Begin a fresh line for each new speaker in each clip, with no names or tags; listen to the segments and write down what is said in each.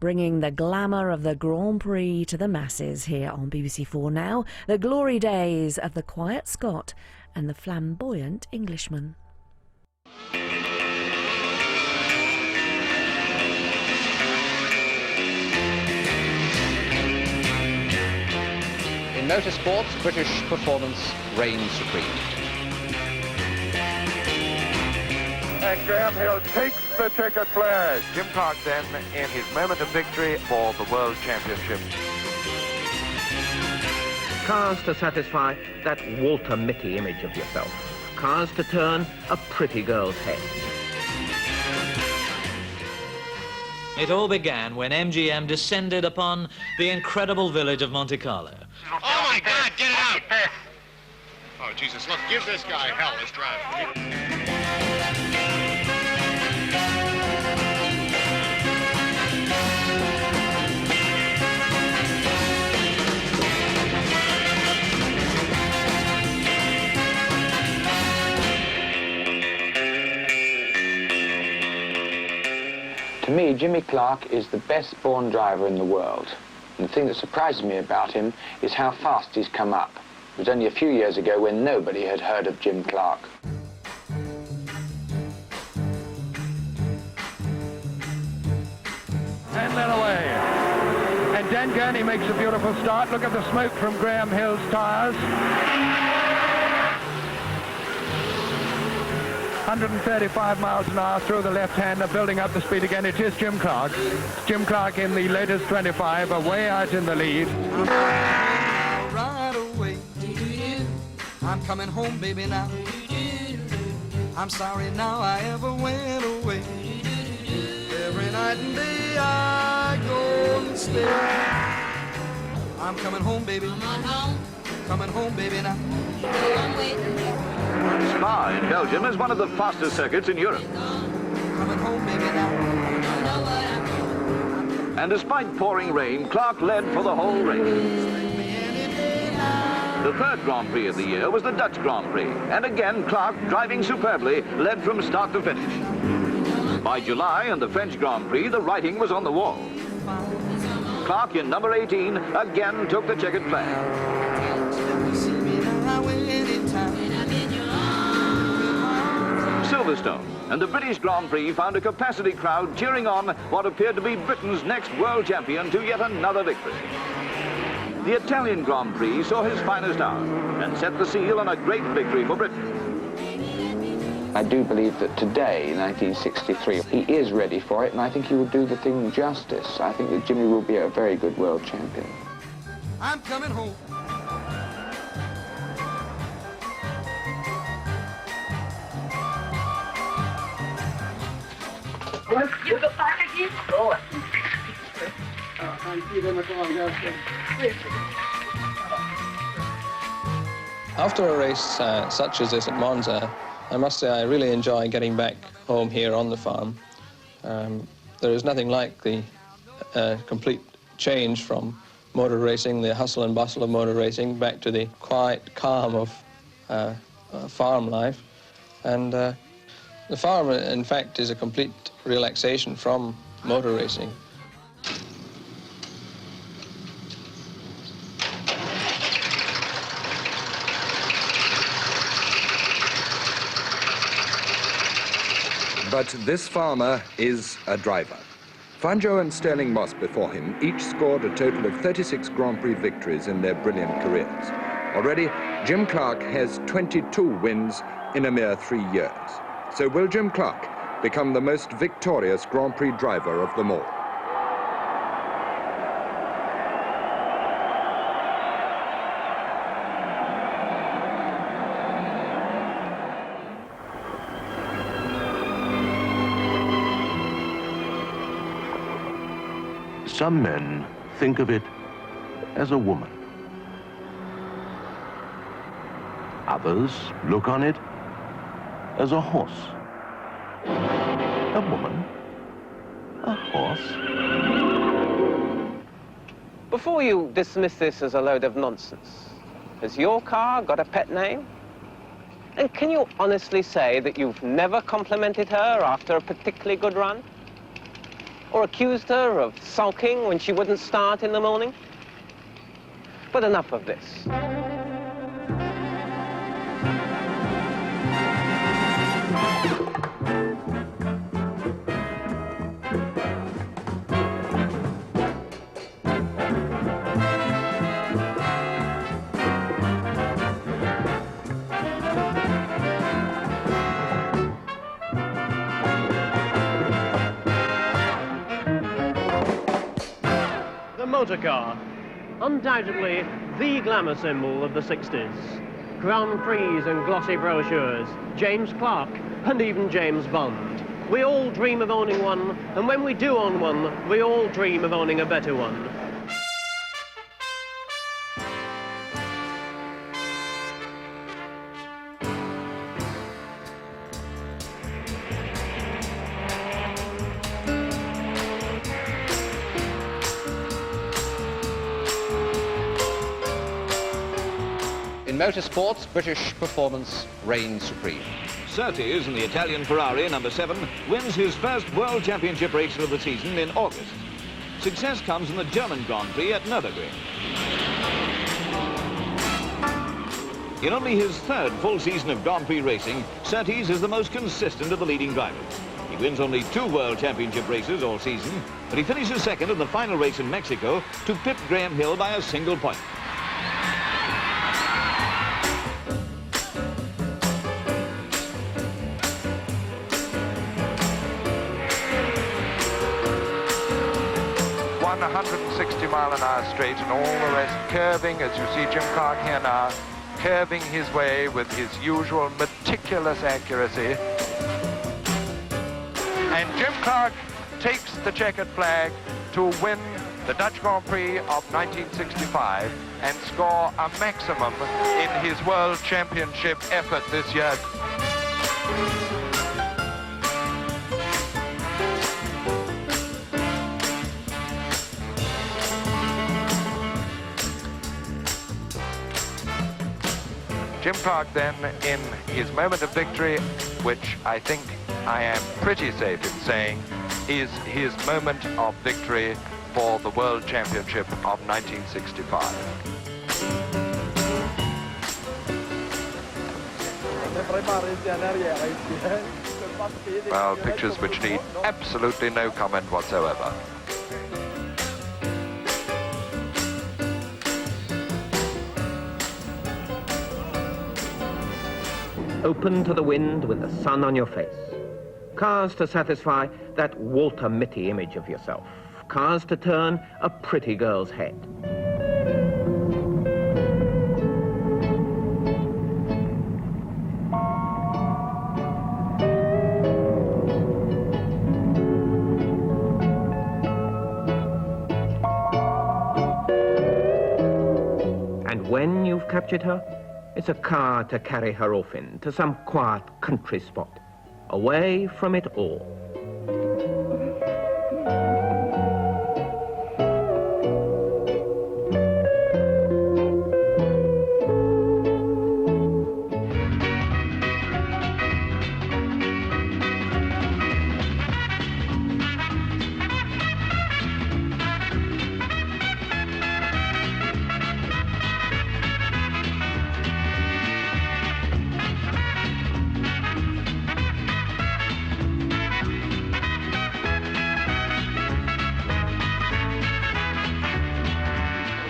bringing the glamour of the Grand Prix to the masses here on BBC4 Now, the glory days of the quiet Scot and the flamboyant Englishman.
In motorsports, British performance reigns supreme.
And Graham Hill takes the checkered flag.
Jim Clark then in his moment of victory for the World Championship.
Cars to satisfy that Walter Mitty image of yourself. Cars to turn a pretty girl's head.
It all began when MGM descended upon the incredible village of Monte Carlo.
Oh my God, get it out! Oh Jesus, look, give this guy hell, this driver.
To me, Jimmy Clark is the best-born driver in the world. And the thing that surprises me about him is how fast he's come up. It was only a few years ago when nobody had heard of Jim Clark.
10 men away. And Dan Gurney makes a beautiful start. Look at the smoke from Graham Hill's tyres. 135 miles an hour through the left-hander, building up the speed again. It is Jim Clark. Jim Clark in the latest 25, away out in the lead.
Right away. I'm coming home, baby, now. I'm sorry now I ever went away. Every night and day I go and stay. I'm coming home, baby. Coming home, baby, now.
Spa in Belgium is one of the fastest circuits in Europe.
Coming home, baby, now.
And despite pouring rain, Clark led for the whole race. The third Grand Prix of the year was the Dutch Grand Prix. And again, Clark, driving superbly, led from start to finish. By July and the French Grand Prix, the writing was on the wall. Clark in number 18 again took the checkered flag. Silverstone and the British Grand Prix found a capacity crowd cheering on what appeared to be Britain's next world champion to yet another victory. The Italian Grand Prix saw his finest hour and set the seal on a great victory for Britain.
I do believe that today, 1963, he is ready for it, and I think he will do the thing justice. I think that Jimmy will be a very good world champion.
I'm coming home.
You go back again? Oh.
After a race such as this at Monza, I must say I really enjoy getting back home here on the farm. There is nothing like the complete change from motor racing, the hustle and bustle of motor racing, back to the quiet calm of farm life. And the farm, in fact, is a complete relaxation from motor racing.
But this farmer is a driver. Fangio and Stirling Moss before him each scored a total of 36 Grand Prix victories in their brilliant careers. Already, Jim Clark has 22 wins in a mere 3 years. So will Jim Clark become the most victorious Grand Prix driver of them all?
Some men think of it as a woman. Others look on it as a horse. A woman? A horse?
Before you dismiss this as a load of nonsense, has your car got a pet name? And can you honestly say that you've never complimented her after a particularly good run? or accused her of sulking when she wouldn't start in the morning. But enough of this.
The motor car, undoubtedly the glamour symbol of the 60s. Grand Prix and glossy brochures, James Clark and even James Bond. We all dream of owning one, and when we do own one, we all dream of owning a better one.
In motorsports, British performance reigns supreme.
Surtees in the Italian Ferrari number 7 wins his first World Championship race of the season in August. Success comes in the German Grand Prix at Nürburgring. In only his third full season of Grand Prix racing, Surtees is the most consistent of the leading drivers. He wins only 2 World Championship races all season, but he finishes second in the final race in Mexico to pip Graham Hill by a single point.
One 160-mile-an-hour straight and all the rest curving, as you see Jim Clark here now, curving his way with his usual meticulous accuracy. And Jim Clark takes the checkered flag to win the Dutch Grand Prix of 1965 and score a maximum in his World Championship effort this year. Jim Clark then, in his moment of victory, which I think I am pretty safe in saying is his moment of victory for the World Championship of 1965. Well, pictures which need absolutely no comment whatsoever.
Open to the wind with the sun on your face. Cars to satisfy that Walter Mitty image of yourself. Cars to turn a pretty girl's head. And when you've captured her, it's a car to carry her off in, to some quiet country spot, away from it all.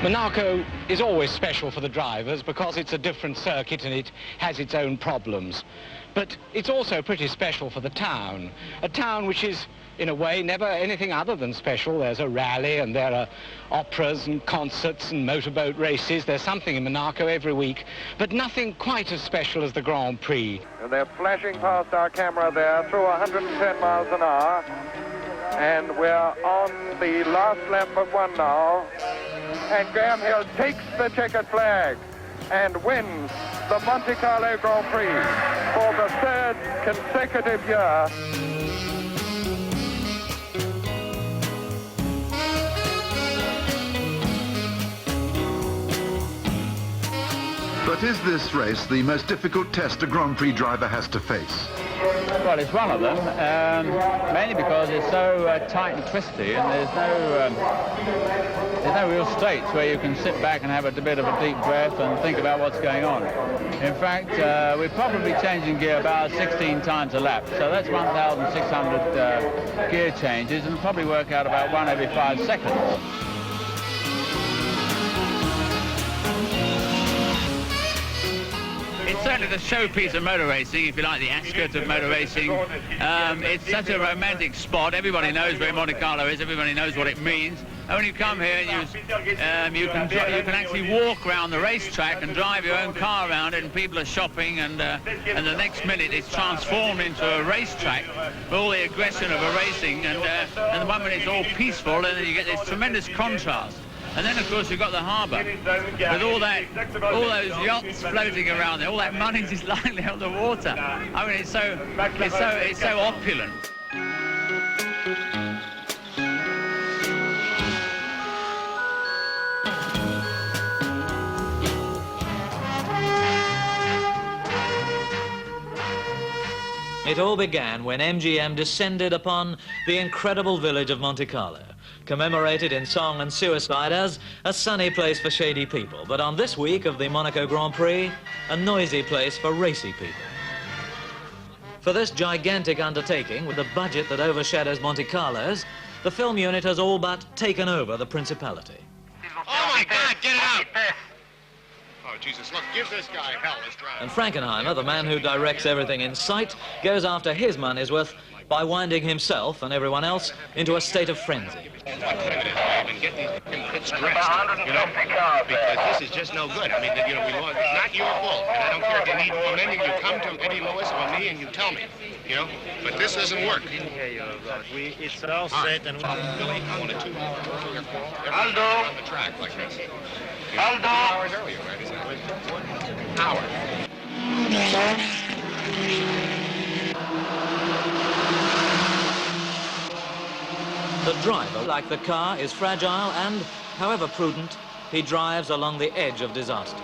Monaco is always special for the drivers because it's a different circuit and it has its own problems. But it's also pretty special for the town, a town which is, in a way, never anything other than special. There's a rally and there are operas and concerts and motorboat races. There's something in Monaco every week, but nothing quite as special as the Grand Prix.
And they're flashing past our camera there through 110 miles an hour. And we're on the last lap of one now. And Graham Hill takes the checkered flag and wins the Monte Carlo Grand Prix for the third consecutive year.
But is this race the most difficult test a Grand Prix driver has to face? Well, it's one of them, mainly because it's so tight and twisty, and there's no real states where you can sit back and have a bit of a deep breath and think about what's going on. In fact, we're probably changing gear about 16 times a lap, so that's 1,600 gear changes, and probably work out about one every 5 seconds.
It's certainly the showpiece of motor racing, if you like, the Ascot of motor racing. It's such a romantic spot. Everybody knows where Monte Carlo is. Everybody knows what it means. And when you come here, you can actually walk around the racetrack and drive your own car around it, and people are shopping, and the next minute it's transformed into a racetrack with all the aggression of a racing, and the one minute it's all peaceful, and then you get this tremendous contrast. And then, of course, you've got the harbour with all those yachts floating around there, all that money just lying there on the water. I mean, it's so opulent.
It all began when MGM descended upon the incredible village of Monte Carlo, commemorated in song and suicide as a sunny place for shady people, but on this week of the Monaco Grand Prix, a noisy place for racy people. For this gigantic undertaking, with a budget that overshadows Monte Carlo's, the film unit has all but taken over the principality.
Oh, my God, get it out! Oh, Jesus, look, give this guy hell, this driver.
And Frankenheimer, the man who directs everything in sight, goes after his money's worth by winding himself and everyone else into a state of frenzy.
What time it is, babe, and get these pits dressed, you know, because this is just no good. I mean, you know, it's not your fault, and I don't care if you need more men, you come to Eddie Lewis or me and you tell me, you know, but this doesn't work.
It's all set and...
Billy, I want a two Aldo! On the track like this. Aldo! 2 hours earlier, right? Isn't it? Hour.
The driver, like the car, is fragile and, however prudent, he drives along the edge of disaster.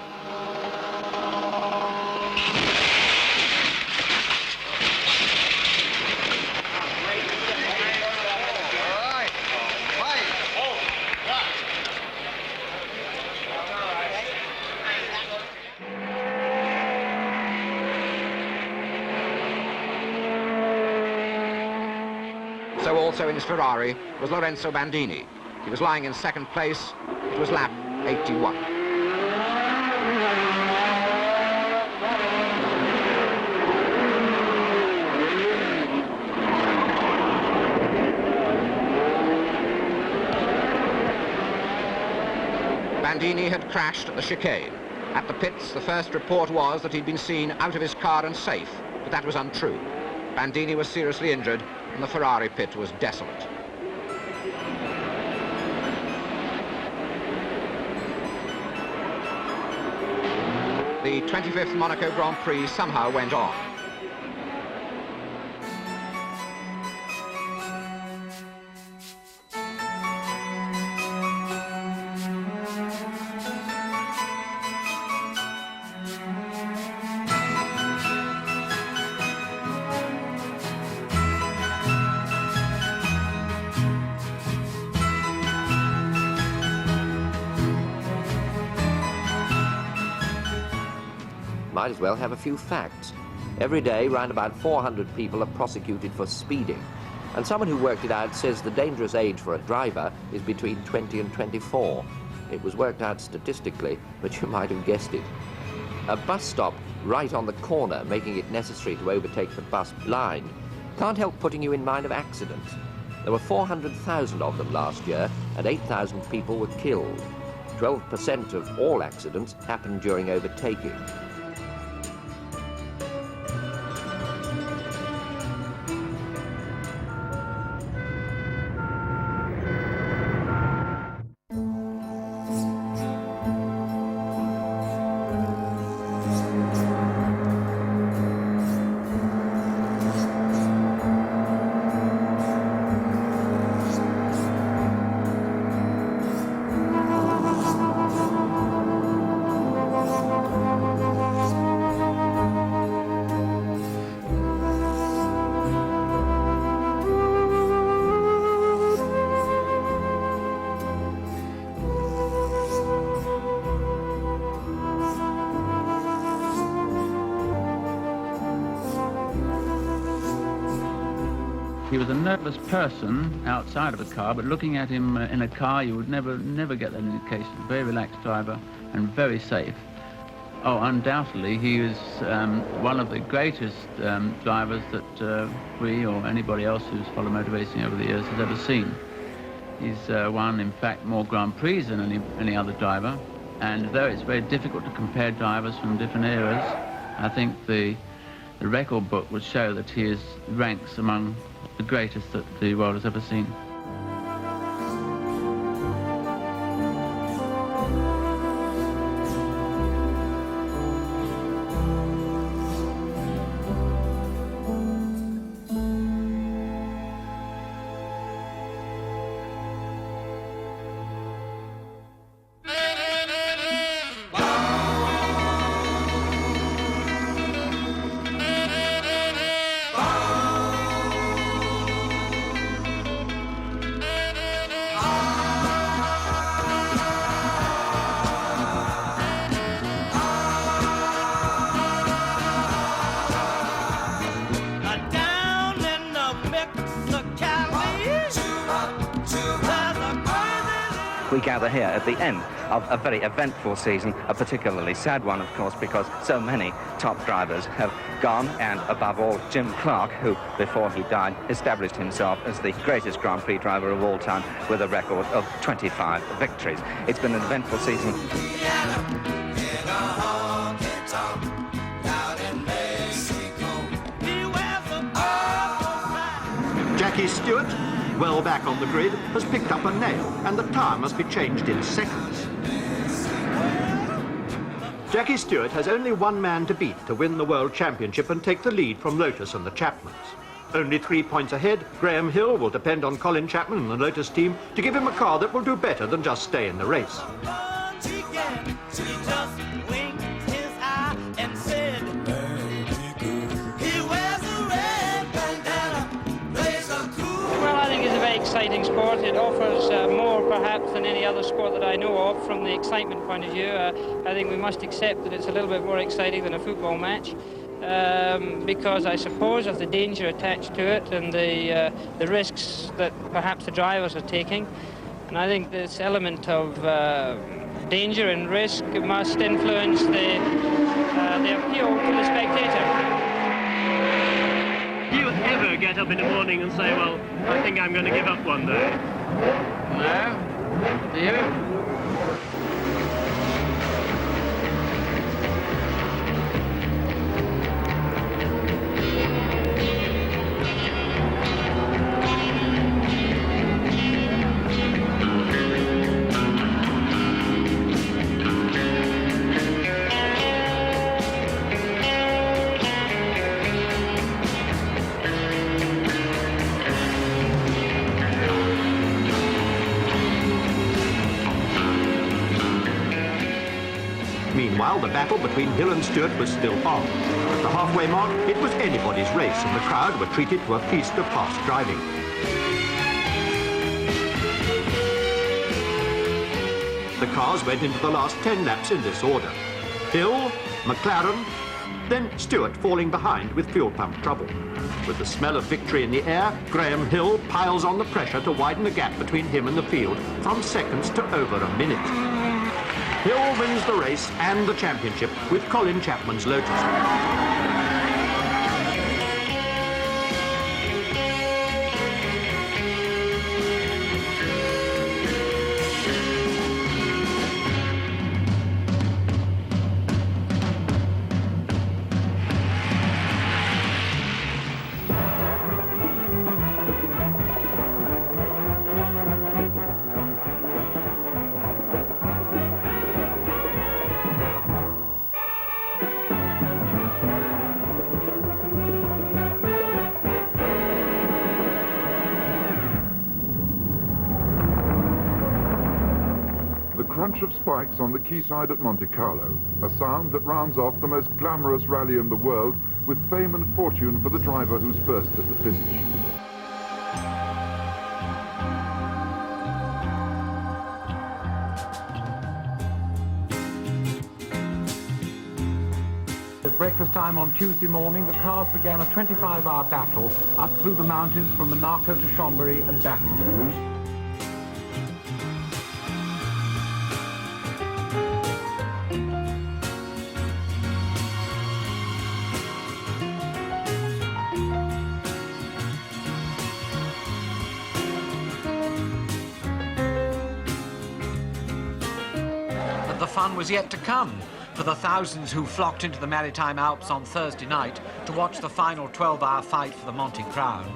So also in his Ferrari was Lorenzo Bandini. He was lying in second place. It was lap 81. Bandini had crashed at the chicane. At the pits, the first report was that he'd been seen out of his car and safe, but that was untrue. Bandini was seriously injured, and the Ferrari pit was desolate. The 25th Monaco Grand Prix somehow went on.
Might as well have a few facts. Every day, round about 400 people are prosecuted for speeding. And someone who worked it out says the dangerous age for a driver is between 20 and 24. It was worked out statistically, but you might have guessed it. A bus stop right on the corner, making it necessary to overtake the bus blind, can't help putting you in mind of accidents. There were 400,000 of them last year, and 8,000 people were killed. 12% of all accidents happened during overtaking.
He was a nervous person outside of a car, but looking at him in a car, you would never get that indication. Very relaxed driver and very safe. Oh, undoubtedly, he is one of the greatest drivers that we or anybody else who's followed motor racing over the years has ever seen. He's won, in fact, more Grand Prix than any other driver. And though it's very difficult to compare drivers from different eras, I think the record book would show that he ranks among the greatest that the world has ever seen.
We gather here at the end of a very eventful season, a particularly sad one, of course, because so many top drivers have gone, and above all, Jim Clark, who, before he died, established himself as the greatest Grand Prix driver of all time with a record of 25 victories. It's been an eventful season.
Jackie Stewart, well back on the grid, has picked up a nail, and the tyre must be changed in seconds. Jackie Stewart has only one man to beat to win the World Championship and take the lead from Lotus and the Chapmans. Only 3 points ahead, Graham Hill will depend on Colin Chapman and the Lotus team to give him a car that will do better than just stay in the race.
Exciting sport. It offers more perhaps than any other sport that I know of from the excitement point of view. I think we must accept that it's a little bit more exciting than a football match because I suppose of the danger attached to it and the risks that perhaps the drivers are taking. And I think this element of danger and risk must influence the appeal to the spectator.
Do you ever get up in the morning and say, well, I think I'm going to give up one day?
No? Do you?
Meanwhile, the battle between Hill and Stewart was still on. At the halfway mark, it was anybody's race, and the crowd were treated to a feast of fast driving. The cars went into the last 10 laps in this order. Hill, McLaren, then Stewart falling behind with fuel pump trouble. With the smell of victory in the air, Graham Hill piles on the pressure to widen the gap between him and the field from seconds to over a minute. Hill wins the race and the championship with Colin Chapman's Lotus.
The crunch of spikes on the quayside at Monte Carlo, a sound that rounds off the most glamorous rally in the world with fame and fortune for the driver who's first at the finish.
At breakfast time on Tuesday morning, the cars began a 25-hour battle up through the mountains from Monaco to Chambéry and back.
But the fun was yet to come for the thousands who flocked into the Maritime Alps on Thursday night to watch the final 12-hour fight for the Monte Crown.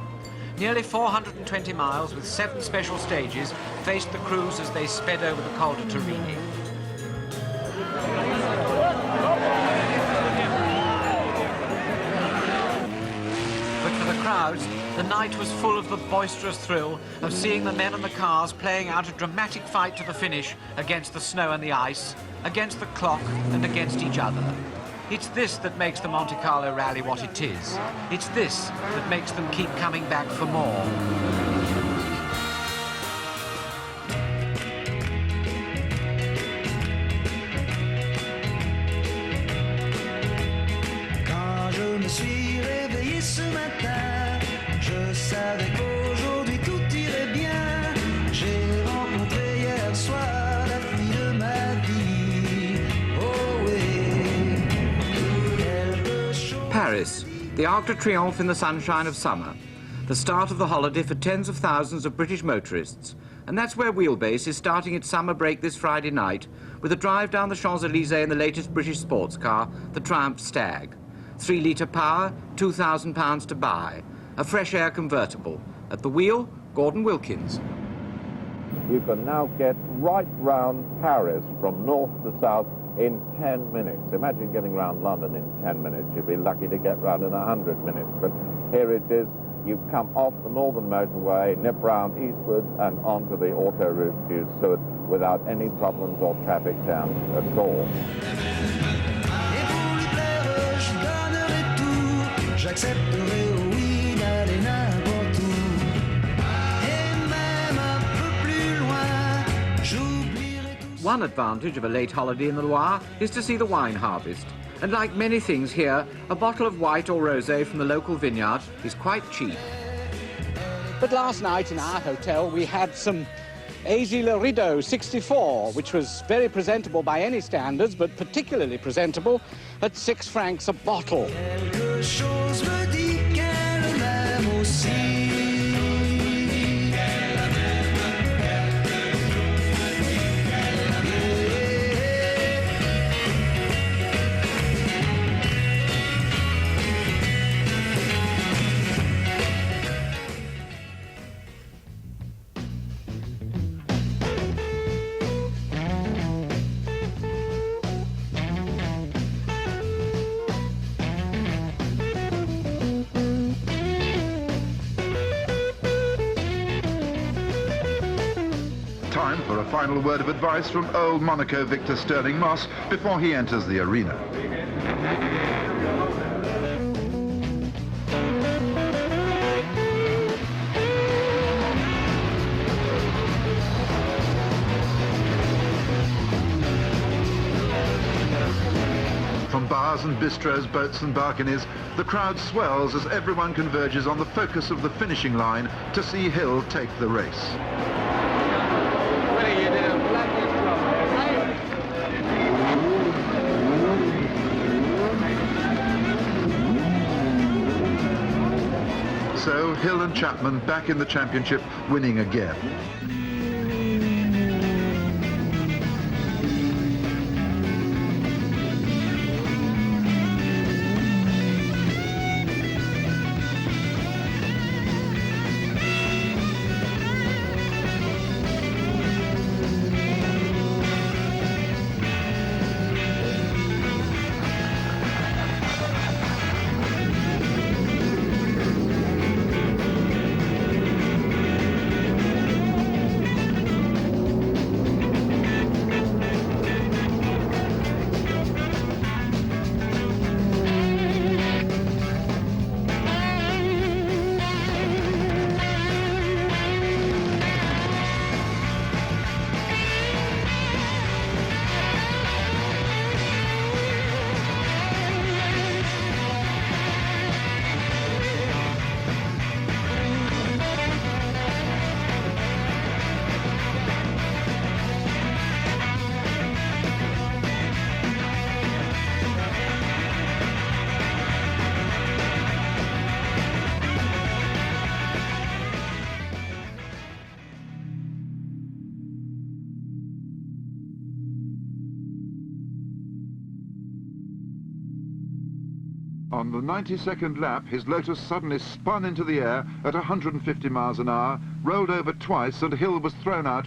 Nearly 420 miles with 7 special stages faced the crews as they sped over the Col de Torini. But for the crowds, the night was full of the boisterous thrill of seeing the men and the cars playing out a dramatic fight to the finish against the snow and the ice, against the clock and against each other. It's this that makes the Monte Carlo Rally what it is. It's this that makes them keep coming back for more.
Quand je me suis réveillé ce matin, je savais qu'aujourd'hui tout irait bien. J'ai rencontré hier soir la fille de ma vie. Oh oui, quelque chose.
Paris, the Arc de Triomphe in the sunshine of summer. The start of the holiday for tens of thousands of British motorists. And that's where Wheelbase is starting its summer break this Friday night with a drive down the Champs-Élysées in the latest British sports car, the Triumph Stag. 3-litre power, £2,000 to buy. A fresh air convertible. At the wheel, Gordon Wilkins.
You can now get right round Paris from north to south in 10 minutes. Imagine getting round London in 10 minutes. You'd be lucky to get round in 100 minutes. But here it is. You come off the northern motorway, nip round eastwards and onto the auto route du Sud without any problems or traffic jams at all.
J'accepterai, oui, d'aller n'importe où. Et même un peu plus loin, j'oublierai tout.
One advantage of a late holiday in the Loire is to see the wine harvest. And like many things here, a bottle of white or rosé from the local vineyard is quite cheap.
But last night in our hotel we had some Azy Le Rideau 64, which was very presentable by any standards, but particularly presentable at 6 francs a bottle.
Quelque chose me dit qu'elle m'aime aussi.
Time for a final word of advice from old Monaco Victor Sterling Moss before he enters the arena. From bars and bistros, boats and balconies, the crowd swells as everyone converges on the focus of the finishing line to see Hill take the race. So Hill and Chapman back in the championship, winning again. On the 92nd lap, his Lotus suddenly spun into the air at 150 miles an hour, rolled over twice, and Hill was thrown out.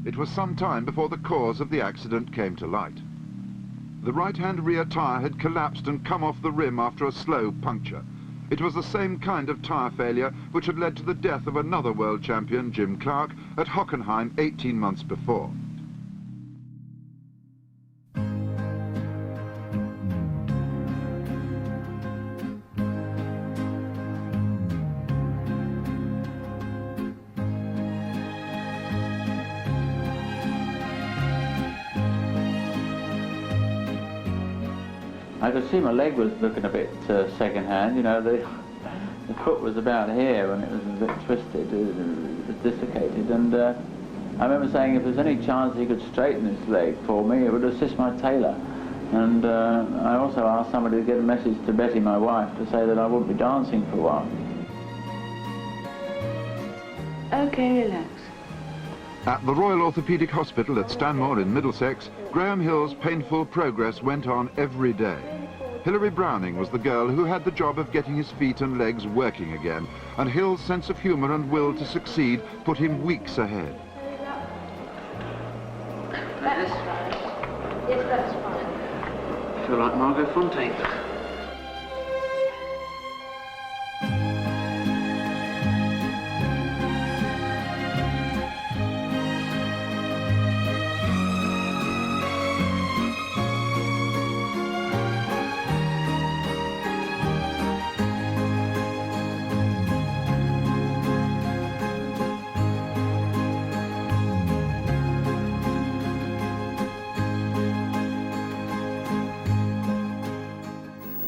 It was some time before the cause of the accident came to light. The right-hand rear tyre had collapsed and come off the rim after a slow puncture. It was the same kind of tyre failure which had led to the death of another world champion, Jim Clark, at Hockenheim 18 months before.
I could see my leg was looking a bit second-hand, you know, the foot was about here when it was a bit twisted, it was dislocated, and I remember saying if there's any chance he could straighten his leg for me, it would assist my tailor. And I also asked somebody to get a message to Betty, my wife, to say that I wouldn't be dancing for a while.
Okay, relax.
At the Royal Orthopaedic Hospital at Stanmore in Middlesex, Graham Hill's painful progress went on every day. Hilary Browning was the girl who had the job of getting his feet and legs working again, and Hill's sense of humour and will to succeed put him weeks ahead.
That's fine. Yes, that's fine.
I feel like Margot Fontaine.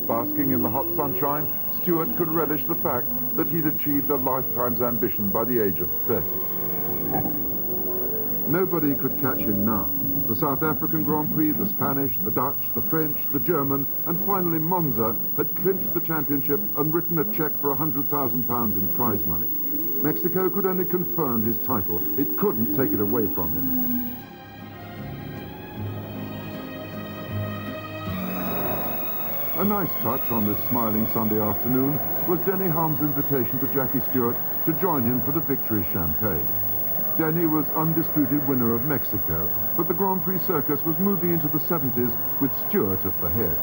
Basking in the hot sunshine, Stewart could relish the fact that he'd achieved a lifetime's ambition by the age of 30. Nobody could catch him now. The South African Grand Prix, the Spanish, the Dutch, the French, the German, and finally Monza had clinched the championship and written a cheque for £100,000 in prize money. Mexico could only confirm his title. It couldn't take it away from him. A nice touch on this smiling Sunday afternoon was Denny Hulme's invitation to Jackie Stewart to join him for the victory champagne. Denny was undisputed winner of Mexico, but the Grand Prix circus was moving into the 70s with Stewart at the head.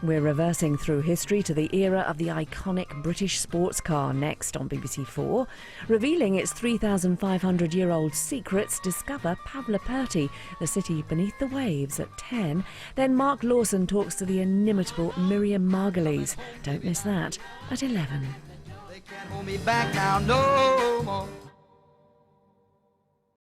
We're reversing through history to the era of the iconic British sports car. Next on BBC4, revealing its 3,500-year-old secrets, discover Pavlaperti, the city beneath the waves, at 10. Then Mark Lawson talks to the inimitable Miriam Margolyes. Don't miss that at 11.
They can't hold me back now no more.